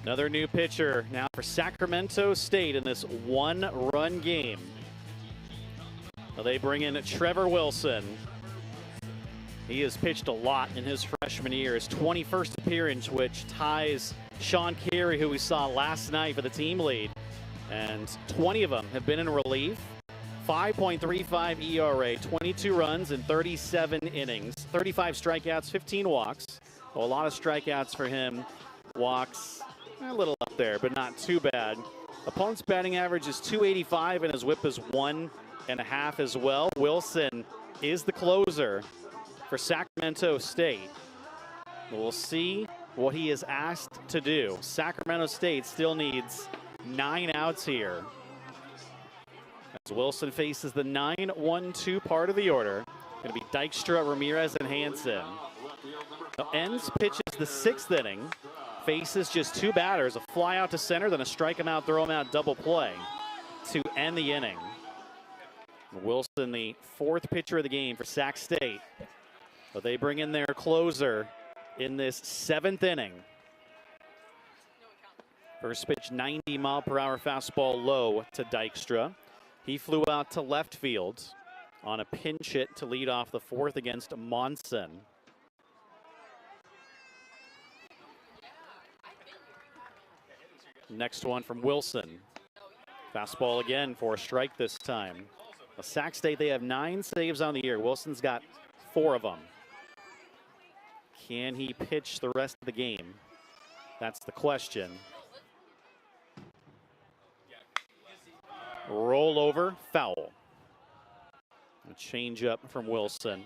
Another new pitcher now for Sacramento State in this one-run game. Well, they bring in TWilson. He has pitched a lot in his freshman year. His 21st appearance, which ties Sean Carey, who we saw last night for the team lead. And 20 of them have been in relief. 5.35 ERA, 22 runs in 37 innings, 35 strikeouts, 15 walks. Well, a lot of strikeouts for him. Walks a little up there, but not too bad. Opponent's batting average is .285 and his whip is 1.5 as well. Wilson is the closer for Sacramento State. We'll see what he is asked to do. Sacramento State still needs 9 outs here. As Wilson faces the 9-1-2 part of the order. Going to be Dykstra, Ramirez, and Hansen. Now, Enns pitches the 6th inning. Faces just 2 batters, a fly out to center, then a strike him out, throw him out, double play to end the inning. Wilson, the 4th pitcher of the game for Sac State. But they bring in their closer in this 7th inning. First pitch, 90-mile-per-hour fastball low to Dykstra. He flew out to left field on a pinch hit to lead off the 4th against Monson. Next one from Wilson. Fastball again for a strike this time. Sac State, they have 9 saves on the year. Wilson's got 4 of them. Can he pitch the rest of the game? That's the question. Roll over, foul. A change up from Wilson.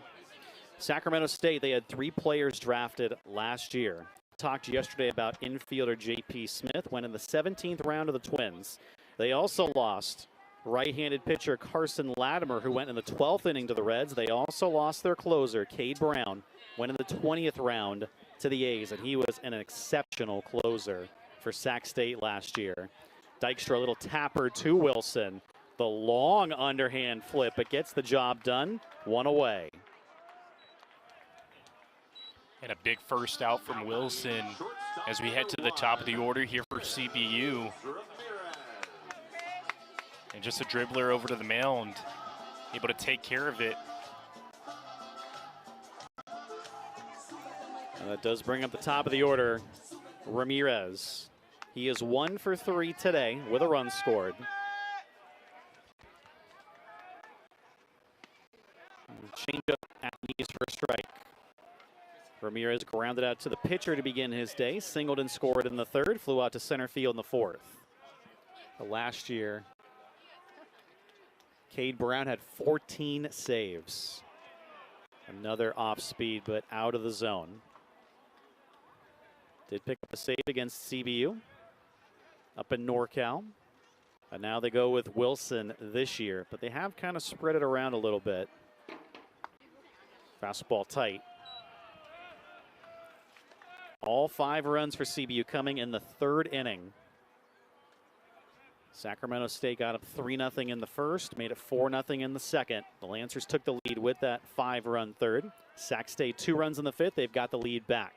Sacramento State, they had 3 players drafted last year. Talked yesterday about infielder J.P. Smith, went in the 17th round of the Twins. They also lost right-handed pitcher Carson Latimer, who went in the 12th inning to the Reds. They also lost their closer, Cade Brown, went in the 20th round to the A's, and he was an exceptional closer for Sac State last year. Dykstra, a little tapper to Wilson. The long underhand flip, but gets the job done. 1 away. And a big first out from Wilson as we head to the top of the order here for CBU. And just a dribbler over to the mound, able to take care of it. And that does bring up the top of the order, Ramirez. He is 1 for 3 today with a run scored. Change up at knees for a strike. Ramirez grounded out to the pitcher to begin his day. Singled and scored in the 3rd. Flew out to center field in the 4th. Last year, Cade Brown had 14 saves. Another off speed, but out of the zone. Did pick up a save against CBU up in NorCal. And now they go with Wilson this year, but they have kind of spread it around a little bit. Fastball tight. All 5 runs for CBU coming in the 3rd inning. Sacramento State got up 3-0 in the 1st, made it 4-0 in the 2nd. The Lancers took the lead with that 5-run 3rd. Sac State 2 runs in the 5th. They've got the lead back.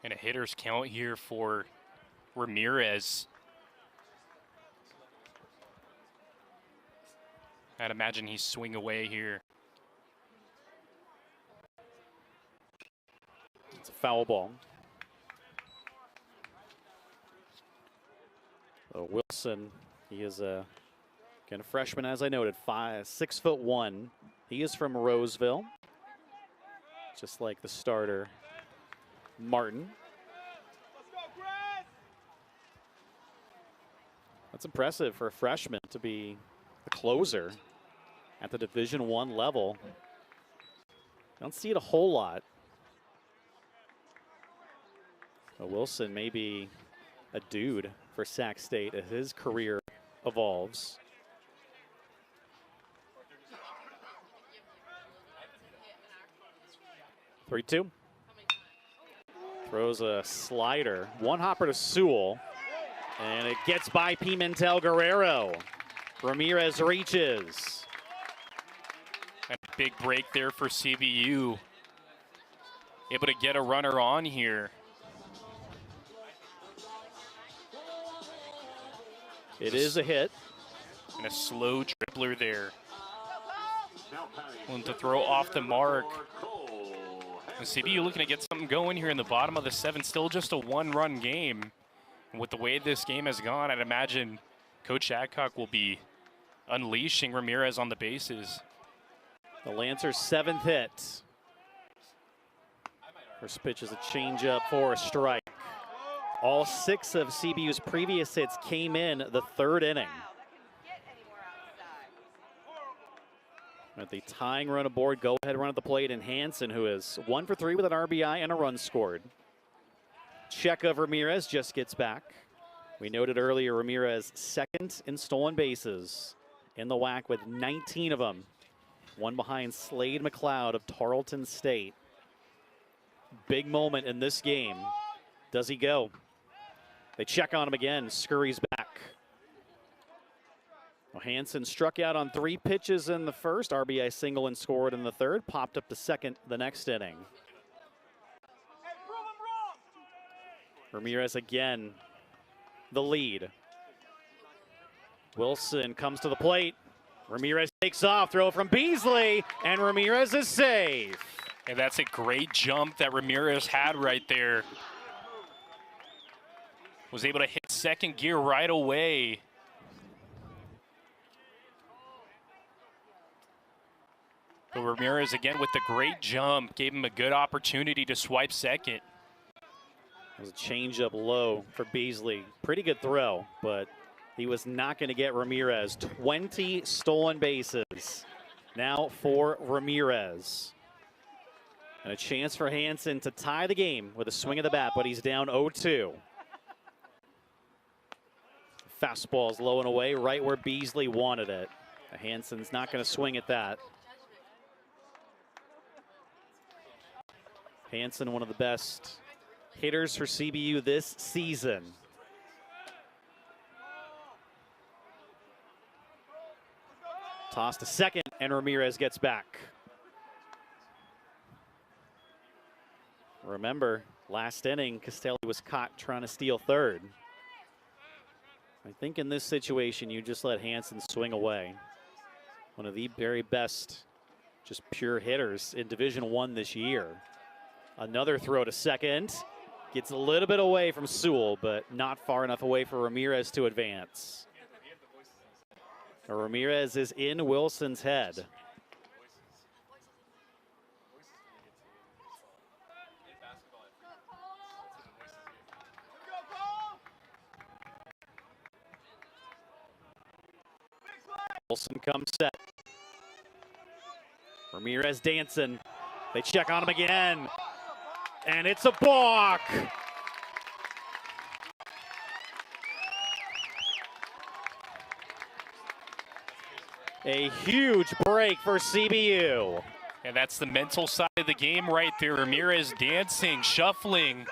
And a hitter's count here for Ramirez. I'd imagine he's swing away here. It's a foul ball. So Wilson, he is a freshman, as I noted, 6'1". He is from Roseville, just like the starter, Martin. That's impressive for a freshman to be the closer at the Division I level. Don't see it a whole lot. Wilson may be a dude for Sac State as his career evolves. (3-2). Throws a slider. One hopper to Sewell. And it gets by Pimentel Guerrero. Ramirez reaches. A big break there for CBU. able to get a runner on here. It is a hit. And a slow dribbler there. Willing to throw off the mark. And CBU looking to get something going here in the bottom of the 7th. Still just a 1-run game. And with the way this game has gone, I'd imagine Coach Adcock will be unleashing Ramirez on the bases. The Lancers' 7th hit. First pitch is a changeup for a strike. All 6 of CBU's previous hits came in the 3rd inning. With the tying run aboard, go ahead run at the plate, and Hansen, who is 1 for 3 with an RBI and a run scored. Check of Ramirez just gets back. We noted earlier Ramirez 2nd in stolen bases in the WAC with 19 of them. One behind Slade McLeod of Tarleton State. Big moment in this game. Does he go? They check on him again, scurries back. Well, Hansen struck out on 3 pitches in the first, RBI single and scored in the 3rd, popped up to 2nd the next inning. Ramirez again, the lead. Wilson comes to the plate. Ramirez takes off, throw from Beasley, and Ramirez is safe. And that's a great jump that Ramirez had right there. Was able to hit 2nd gear right away. But Ramirez again with the great jump, gave him a good opportunity to swipe 2nd. It was a changeup low for Beasley. Pretty good throw, but he was not going to get Ramirez. 20 stolen bases now for Ramirez. And a chance for Hansen to tie the game with a swing of the bat, but he's down 0-2. Fastball's low and away, right where Beasley wanted it. Hansen's not going to swing at that. Hansen, one of the best hitters for CBU this season. Toss to 2nd, and Ramirez gets back. Remember, last inning, Castelli was caught trying to steal 3rd. I think in this situation, you just let Hansen swing away. One of the very best, just pure hitters in Division I this year. Another throw to 2nd. Gets a little bit away from Sewell, but not far enough away for Ramirez to advance. Ramirez is in Wilson's head. Wilson comes set. Ramirez dancing. They check on him again. And it's a balk. A huge break for CBU. And that's the mental side of the game right there. Ramirez dancing, shuffling,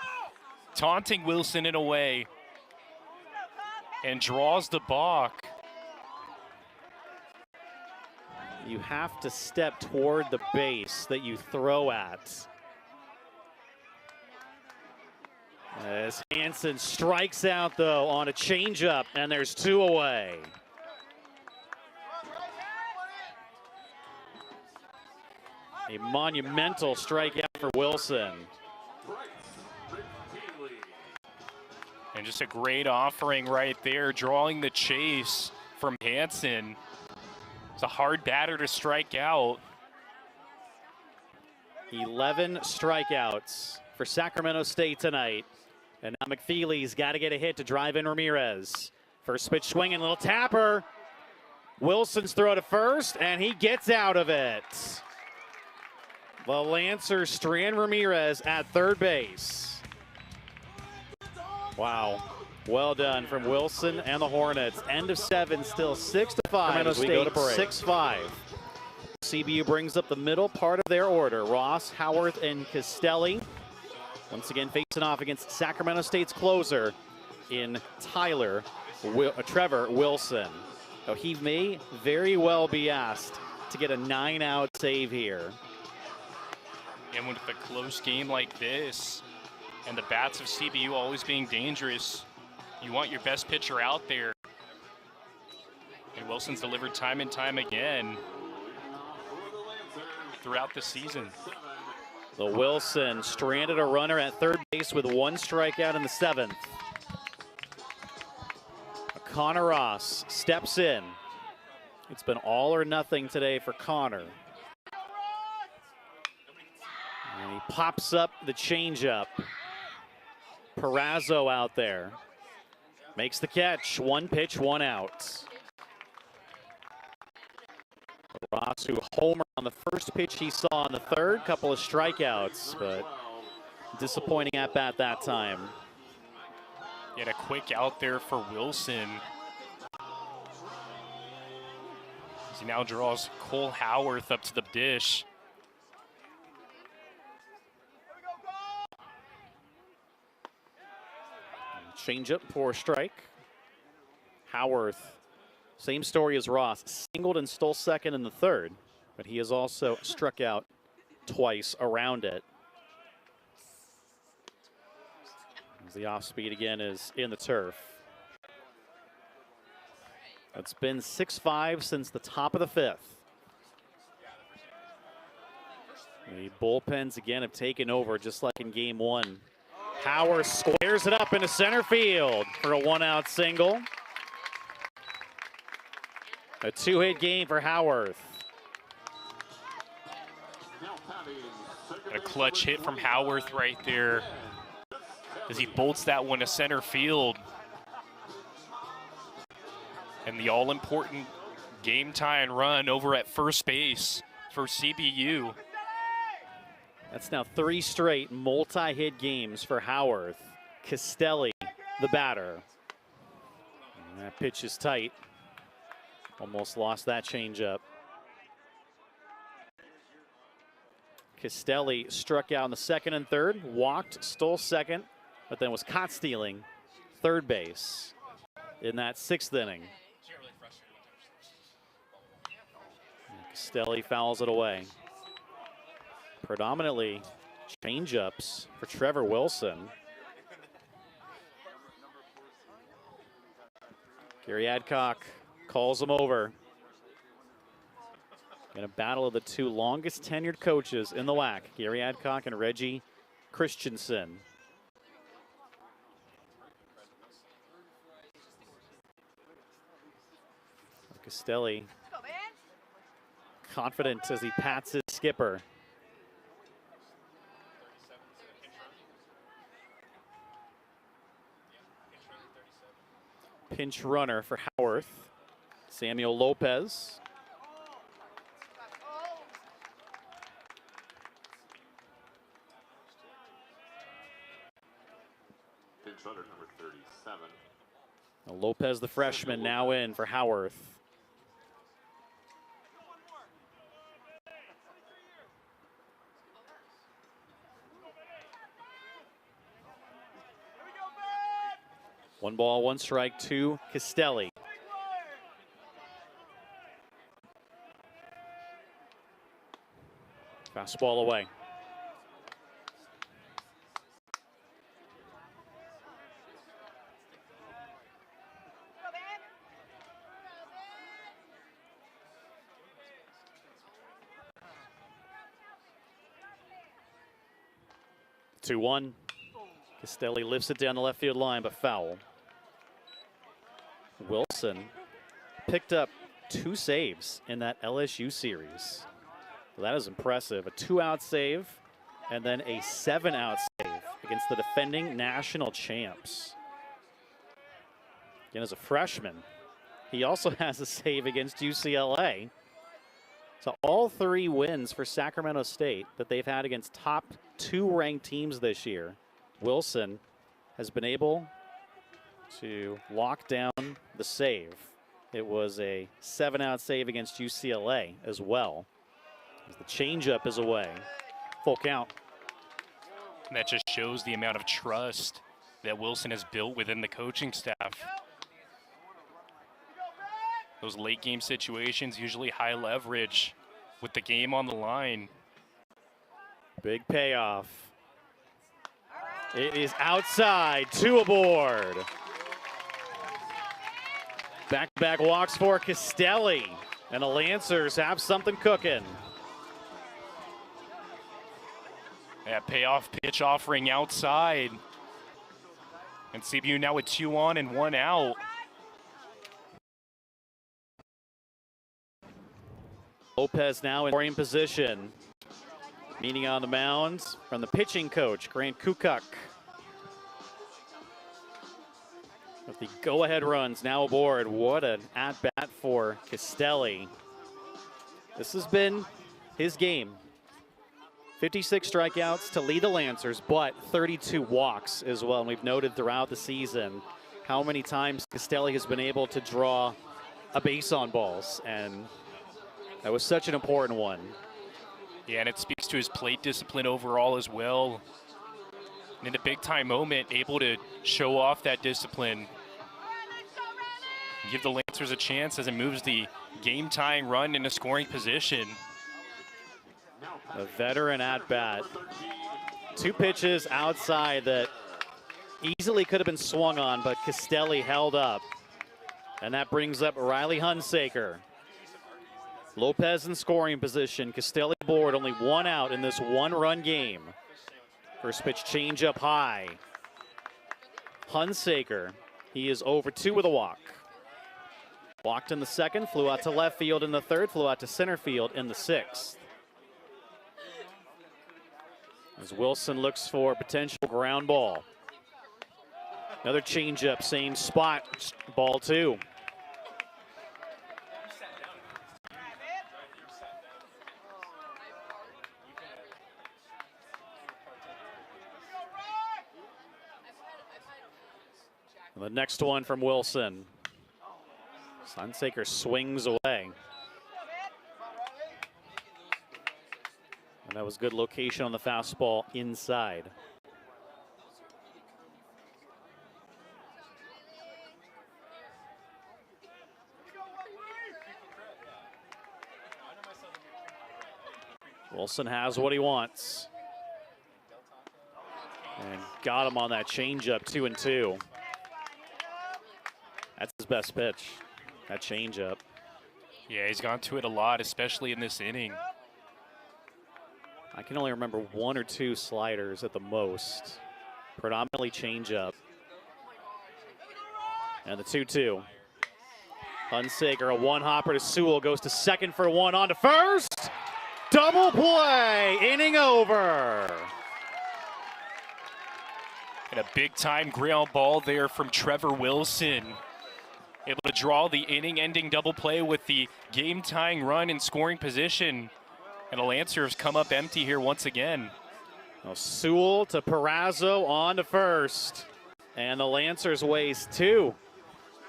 taunting Wilson in a way. And draws the balk. You have to step toward the base that you throw at. As Hansen strikes out, though, on a changeup, and there's 2 away. A monumental strikeout for Wilson. And just a great offering right there, drawing the chase from Hansen. It's a hard batter to strike out. 11 strikeouts for Sacramento State tonight. And now McFeely's got to get a hit to drive in Ramirez. First pitch swinging, little tapper. Wilson's throw to first, and he gets out of it. The Lancers strand Ramirez at 3rd base. Wow. Well done from Wilson and the Hornets. End of 7, still 6-5 as we go to break. 6-5. CBU brings up the middle part of their order. Ross, Howarth, and Castelli. Once again facing off against Sacramento State's closer in Trevor Wilson. Now, he may very well be asked to get a 9-out save here. And with a close game like this, and the bats of CBU always being dangerous, you want your best pitcher out there. And Wilson's delivered time and time again throughout the season. The Wilson stranded a runner at third base with 1 strikeout in the 7th. Connor Ross steps in. It's been all or nothing today for Connor. And he pops up the changeup. Perazzo out there. Makes the catch. 1 pitch, 1 out. Ross, who homered on the first pitch he saw in the 3rd, couple of strikeouts, but disappointing at bat that time. Yet a quick out there for Wilson. As he now draws Cole Howarth up to the dish. Changeup for a strike. Howarth, same story as Ross, singled and stole second in the 3rd, but he has also struck out twice around it. As the off speed again is in the turf. It's been 6-5 since the top of the 5th. The bullpens again have taken over just like in game 1. Howard squares it up into center field for a 1-out single. A 2-hit game for Howarth. A clutch hit from Howarth right there as he bolts that one to center field. And the all-important game-tying run over at first base for CBU. That's now 3 straight multi-hit games for Howarth. Castelli, the batter. And that pitch is tight. Almost lost that changeup. Castelli struck out in the 2nd and 3rd, walked, stole second, but then was caught stealing third base in that 6th inning. Castelli fouls it away. Predominantly changeups for Trevor Wilson. Gary Adcock calls him over. In a battle of the 2 longest tenured coaches in the WAC, Gary Adcock and Reggie Christensen. Castelli confident as he pats his skipper. Pinch runner for Howarth. Samuel Lopez. Pinch runner number 37. Now Lopez, the freshman, now in for Howarth. One ball, 1 strike to Castelli. Fastball away. Two one. Castelli lifts it down the left field line, but foul. Wilson picked up 2 saves in that LSU series. Well, that is impressive. A 2-out save and then a 7-out save against the defending national champs. Again, as a freshman, he also has a save against UCLA. So all 3 wins for Sacramento State that they've had against top 2 ranked teams this year, Wilson has been able to lock down the save. It was a 7-out save against UCLA as well. As the changeup is away. Full count. And that just shows the amount of trust that Wilson has built within the coaching staff. Those late game situations, usually high leverage with the game on the line. Big payoff. It is outside, 2 aboard. Back-to-back walks for Castelli. And the Lancers have something cooking. Yeah, payoff pitch offering outside. And CBU now with 2 on and 1 out. Lopez now in scoring position. Meeting on the mound from the pitching coach, Grant Kukuk. With the go-ahead runs now aboard. What an at-bat for Castelli. This has been his game. 56 strikeouts to lead the Lancers, but 32 walks as well. And we've noted throughout the season how many times Castelli has been able to draw a base on balls. And that was such an important one. Yeah, and it speaks to his plate discipline overall as well. And in a big-time moment, able to show off that discipline. Give the Lancers a chance as it moves the game-tying run into scoring position. A veteran at bat. 2 pitches outside that easily could have been swung on, but Castelli held up. And that brings up Riley Hunsaker. Lopez in scoring position. Castelli aboard, only 1 out in this 1-run game. First pitch change up high. Hunsaker, he is over 2 with a walk. Walked in the 2nd, flew out to left field in the 3rd, flew out to center field in the 6th. As Wilson looks for potential ground ball. Another changeup, same spot, ball 2. The next one from Wilson. Hunsaker swings away. And that was good location on the fastball inside. Wilson has what he wants. And got him on that changeup, 2-2. That's his best pitch, that changeup. Yeah, he's gone to it a lot, especially in this inning. I can only remember 1 or 2 sliders at the most. Predominantly changeup. And the 2-2. Hunsaker, a 1-hopper to Sewell, goes to 2nd for 1, on to 1st. Double play, inning over. And a big-time ground ball there from Trevor Wilson. Able to draw the inning-ending double play with the game-tying run in scoring position. And the Lancers come up empty here once again. Now Sewell to Perazzo, on to 1st. And the Lancers waste 2.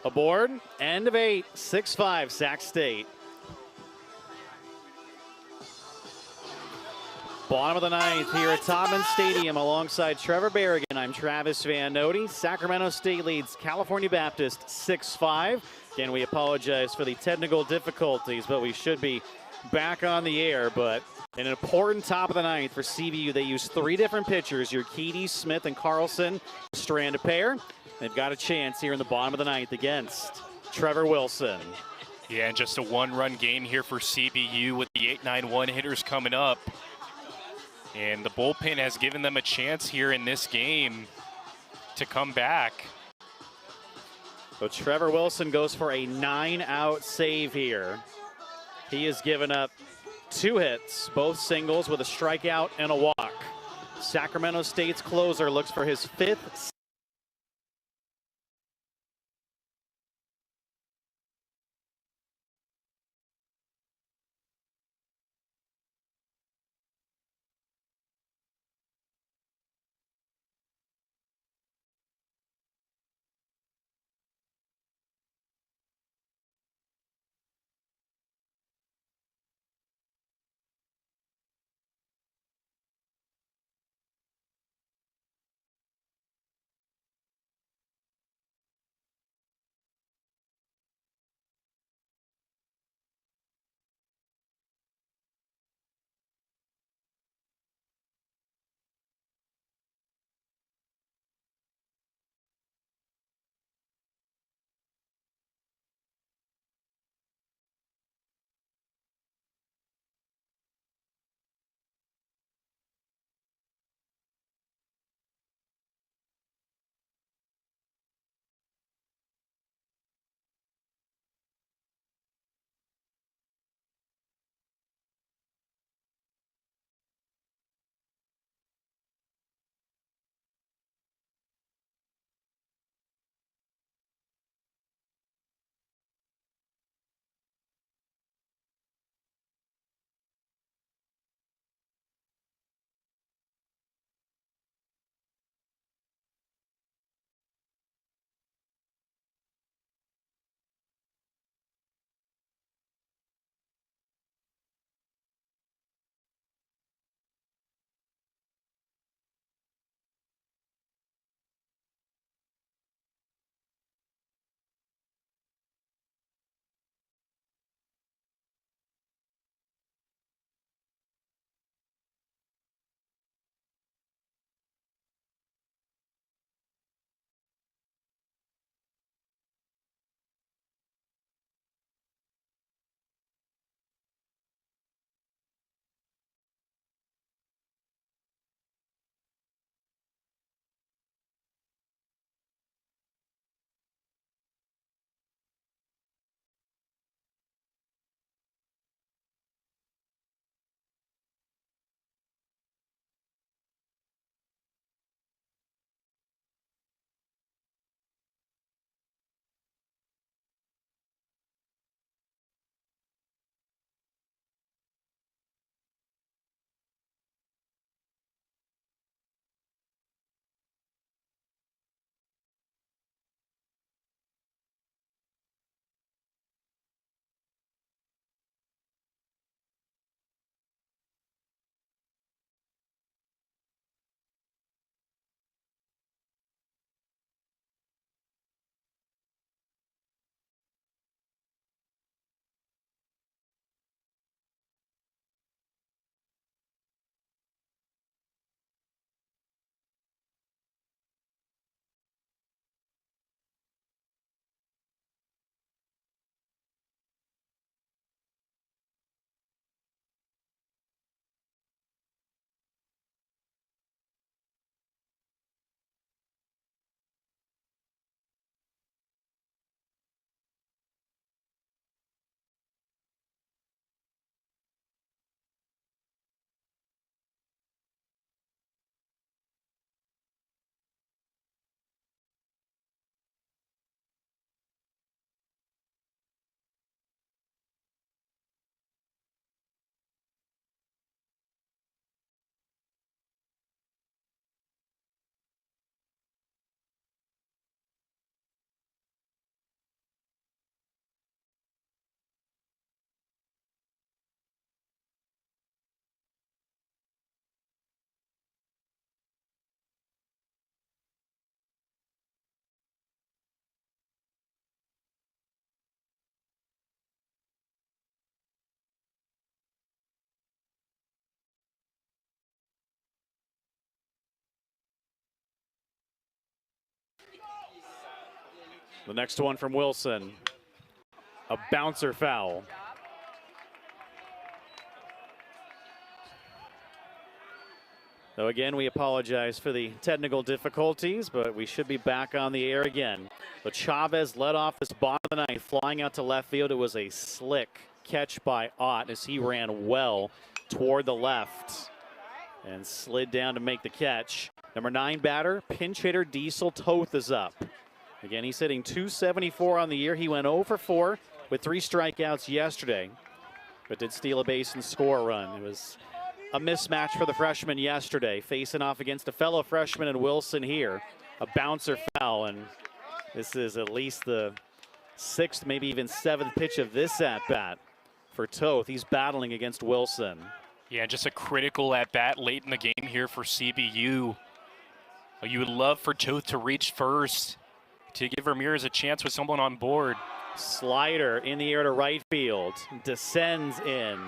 Aboard, end of 8, 6-5, Sac State. Bottom of the 9th here at Topman Stadium alongside Trevor Berrigan. I'm Travis Van Nody. Sacramento State leads California Baptist 6-5. Again, we apologize for the technical difficulties, but we should be back on the air. But an important top of the 9th for CBU. They use 3 different pitchers, Urquidy, Smith, and Carlson, stranded pair. They've got a chance here in the bottom of the 9th against Trevor Wilson. Yeah, and just a 1-run game here for CBU with the 8-9-1 hitters coming up. And the bullpen has given them a chance here in this game to come back. So Trevor Wilson goes for a 9-out save here. He has given up 2 hits, both singles with a strikeout and a walk. Sacramento State's closer looks for his 5th The next one from Wilson. A bouncer foul. So again, we apologize for the technical difficulties, but we should be back on the air again. But Chavez led off this bottom of the ninth, flying out to left field. It was a slick catch by Ott as he ran well toward the left and slid down to make the catch. Number 9 batter, pinch hitter Diesel Toth is up. Again, he's hitting .274 on the year. He went 0 for 4 with 3 strikeouts yesterday, but did steal a base and score a run. It was a mismatch for the freshman yesterday, facing off against a fellow freshman in Wilson here. A bouncer foul, and this is at least the 6th, maybe even 7th pitch of this at-bat for Toth. He's battling against Wilson. Yeah, just a critical at-bat late in the game here for CBU. You would love for Toth to reach first to give Ramirez a chance with someone on board. Slider in the air to right field, descends in.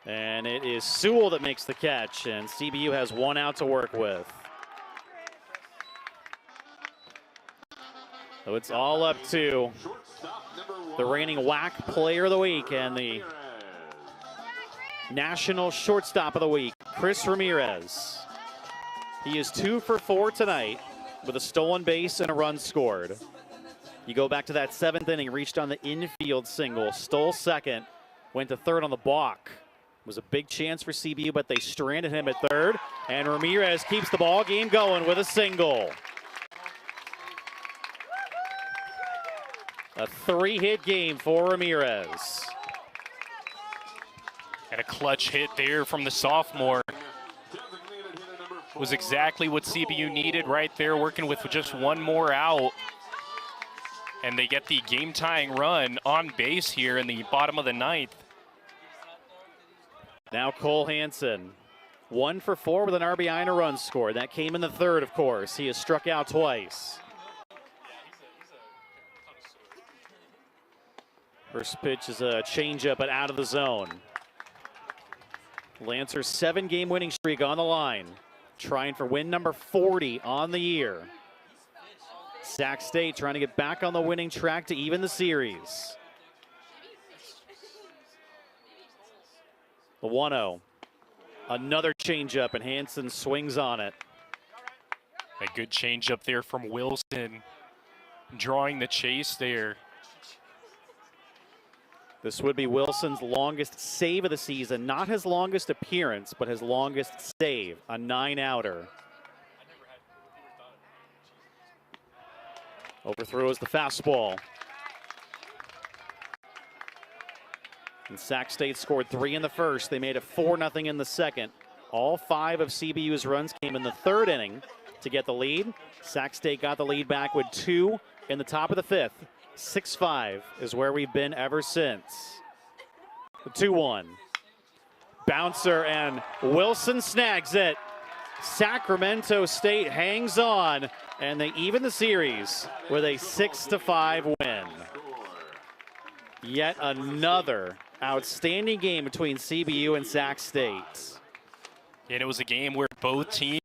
And it is Sewell that makes the catch, and CBU has 1 out to work with. So it's all up to the reigning WAC Player of the Week and the National Shortstop of the Week, Chris Ramirez. He is 2 for 4 tonight with a stolen base and a run scored. You go back to that 7th inning, reached on the infield single, stole second, went to third on the balk. It was a big chance for CBU, but they stranded him at third, and Ramirez keeps the ball game going with a single. A 3-hit game for Ramirez. And a clutch hit there from the sophomore. Was exactly what CBU needed right there, working with just 1 more out. And they get the game-tying run on base here in the bottom of the 9th. Now Cole Hansen, 1 for 4 with an RBI and a run score. That came in the 3rd, of course. He has struck out twice. First pitch is a changeup, but out of the zone. Lancer's 7-game winning streak on the line, trying for win number 40 on the year. Sac State trying to get back on the winning track to even the series. The 1-0. Another changeup, and Hansen swings on it. A good changeup there from Wilson, drawing the chase there. This would be Wilson's longest save of the season. Not his longest appearance, but his longest save, a 9-outer. Overthrows the fastball. And Sac State scored 3 in the first. They made it 4-0 in the second. All 5 of CBU's runs came in the 3rd inning to get the lead. Sac State got the lead back with 2 in the top of the 5th. 6-5 is where we've been ever since. The 2-1. Bouncer, and Wilson snags it. Sacramento State hangs on, and they even the series with a 6-5 win. Yet another outstanding game between CBU and Sac State. And it was a game where both teams